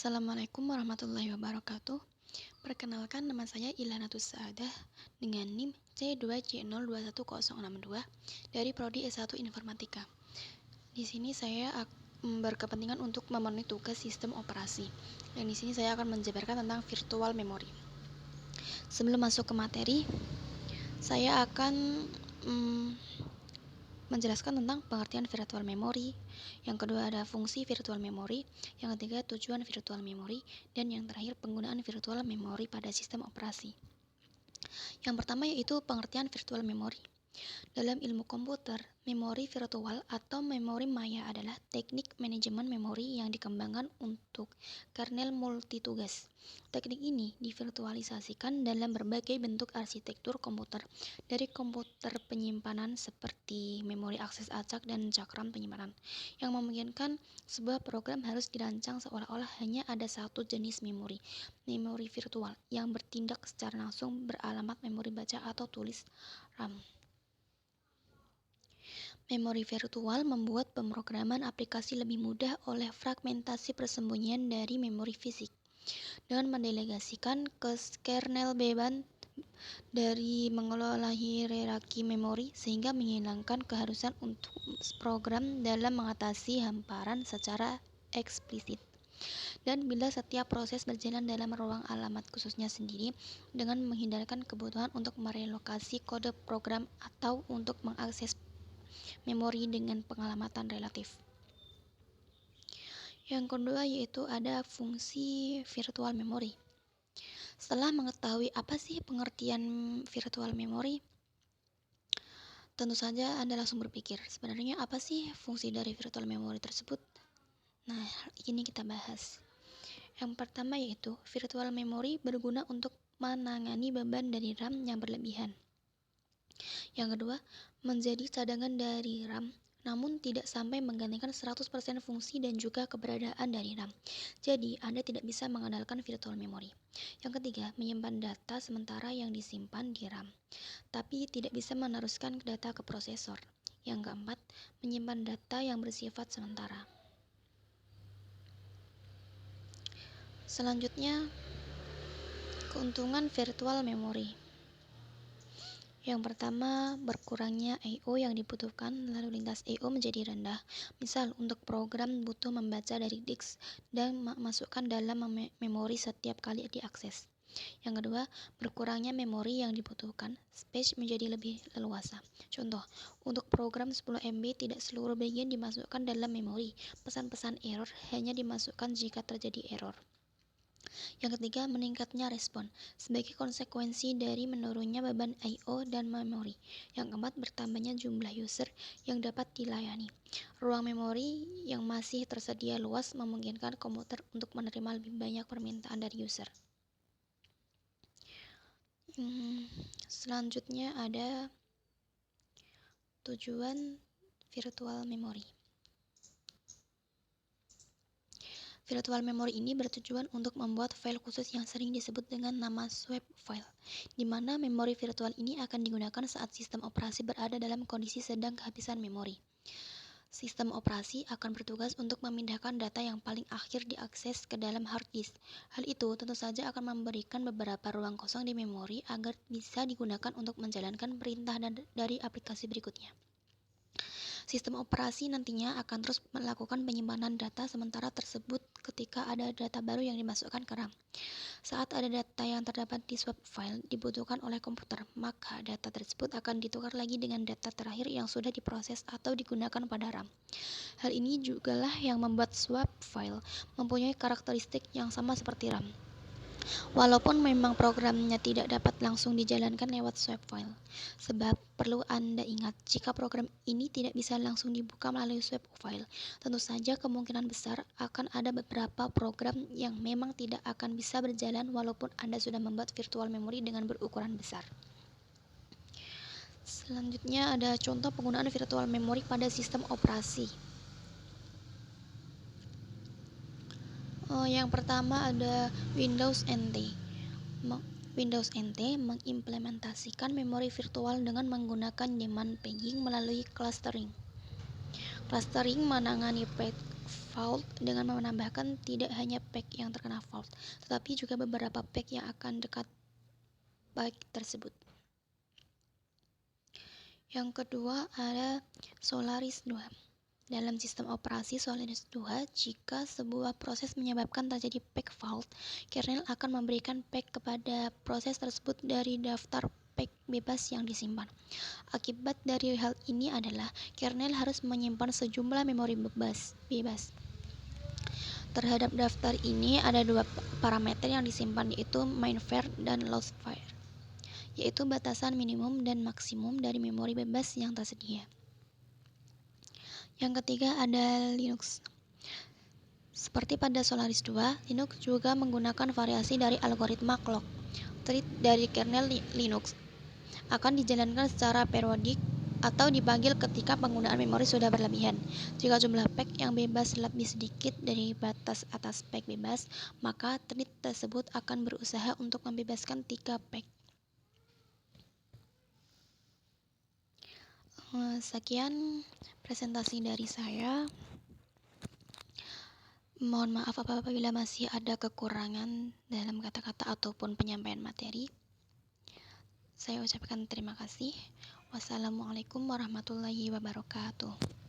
Assalamualaikum warahmatullahi wabarakatuh. Perkenalkan, nama saya Ilhanatus Saadah dengan NIM C2C0210062 dari Prodi S1 Informatika. Di sini saya berkepentingan untuk memenuhi tugas sistem operasi. Dan di sini saya akan menjabarkan tentang virtual memory. Sebelum masuk ke materi, saya akan menjelaskan tentang pengertian virtual memory. Yang kedua ada fungsi virtual memory, yang ketiga tujuan virtual memory, dan yang terakhir penggunaan virtual memory pada sistem operasi. Yang pertama yaitu pengertian virtual memory. Dalam ilmu komputer, memori virtual atau memori maya adalah teknik manajemen memori yang dikembangkan untuk kernel multitugas. Teknik ini divirtualisasikan dalam berbagai bentuk arsitektur komputer, dari komputer penyimpanan seperti memori akses acak dan cakram penyimpanan, yang memungkinkan sebuah program harus dirancang seolah-olah hanya ada satu jenis memori virtual, yang bertindak secara langsung beralamat memori baca atau tulis RAM. Memori virtual membuat pemrograman aplikasi lebih mudah oleh fragmentasi persembunyian dari memori fisik, dengan mendelegasikan ke kernel beban dari mengelola hierarki memori, sehingga menghilangkan keharusan untuk program dalam mengatasi hamparan secara eksplisit. Dan bila setiap proses berjalan dalam ruang alamat khususnya sendiri, dengan menghindarkan kebutuhan untuk merelokasi kode program atau untuk mengakses memori dengan pengalamatan relatif. Yang kedua yaitu ada fungsi virtual memory. Setelah mengetahui apa sih pengertian virtual memory, tentu saja Anda langsung berpikir, sebenarnya apa sih fungsi dari virtual memory tersebut? Nah, ini kita bahas. Yang pertama yaitu virtual memory berguna untuk menangani beban dari RAM yang berlebihan. Yang kedua, menjadi cadangan dari RAM, namun tidak sampai menggantikan 100% fungsi dan juga keberadaan dari RAM. Jadi, Anda tidak bisa mengandalkan virtual memory. Yang ketiga, menyimpan data sementara yang disimpan di RAM, tapi tidak bisa meneruskan data ke prosesor. Yang keempat, menyimpan data yang bersifat sementara. Selanjutnya, keuntungan virtual memory. Yang pertama, berkurangnya I/O yang dibutuhkan, lalu lintas I/O menjadi rendah. Misal, untuk program butuh membaca dari disk dan masukkan dalam memori setiap kali diakses. Yang kedua, berkurangnya memori yang dibutuhkan, space menjadi lebih leluasa. Contoh, untuk program 10 MB tidak seluruh bagian dimasukkan dalam memori. Pesan-pesan error hanya dimasukkan jika terjadi error. Yang ketiga, meningkatnya respon sebagai konsekuensi dari menurunnya beban I/O dan memori. Yang keempat, bertambahnya jumlah user yang dapat dilayani. Ruang memori yang masih tersedia luas memungkinkan komputer untuk menerima lebih banyak permintaan dari user. Selanjutnya ada tujuan virtual memory. Virtual memory ini bertujuan untuk membuat file khusus yang sering disebut dengan nama swap file, di mana memori virtual ini akan digunakan saat sistem operasi berada dalam kondisi sedang kehabisan memori. Sistem operasi akan bertugas untuk memindahkan data yang paling akhir diakses ke dalam hard disk. Hal itu tentu saja akan memberikan beberapa ruang kosong di memori agar bisa digunakan untuk menjalankan perintah dari aplikasi berikutnya. Sistem operasi nantinya akan terus melakukan penyimpanan data sementara tersebut ketika ada data baru yang dimasukkan ke RAM. Saat ada data yang terdapat di swap file dibutuhkan oleh komputer, maka data tersebut akan ditukar lagi dengan data terakhir yang sudah diproses atau digunakan pada RAM. Hal ini jugalah yang membuat swap file mempunyai karakteristik yang sama seperti RAM. Walaupun memang programnya tidak dapat langsung dijalankan lewat swap file. Sebab perlu Anda ingat, jika program ini tidak bisa langsung dibuka melalui swap file, tentu saja kemungkinan besar akan ada beberapa program yang memang tidak akan bisa berjalan walaupun Anda sudah membuat virtual memory dengan berukuran besar. Selanjutnya ada contoh penggunaan virtual memory pada sistem operasi. Yang pertama ada Windows NT. Windows NT mengimplementasikan memori virtual dengan menggunakan demand pegging melalui clustering. Clustering menangani fault dengan menambahkan tidak hanya pack yang terkena fault, tetapi juga beberapa pack yang akan dekat pack tersebut. Yang kedua ada Solaris 2. Dalam sistem operasi Solaris 2, jika sebuah proses menyebabkan terjadi pack fault, kernel akan memberikan pack kepada proses tersebut dari daftar pack bebas yang disimpan. Akibat dari hal ini adalah kernel harus menyimpan sejumlah memori bebas. Terhadap daftar ini ada dua parameter yang disimpan, yaitu mainvar dan loadvar, yaitu batasan minimum dan maksimum dari memori bebas yang tersedia. Yang ketiga ada Linux. Seperti pada Solaris 2, Linux juga menggunakan variasi dari algoritma clock. Thread dari kernel Linux akan dijalankan secara periodik atau dipanggil ketika penggunaan memori sudah berlebihan. Jika jumlah pack yang bebas lebih sedikit dari batas atas pack bebas, maka thread tersebut akan berusaha untuk membebaskan 3 pack. Sekian presentasi dari saya. Mohon maaf apabila masih ada kekurangan dalam kata-kata ataupun penyampaian materi. Saya ucapkan terima kasih. Wassalamualaikum warahmatullahi wabarakatuh.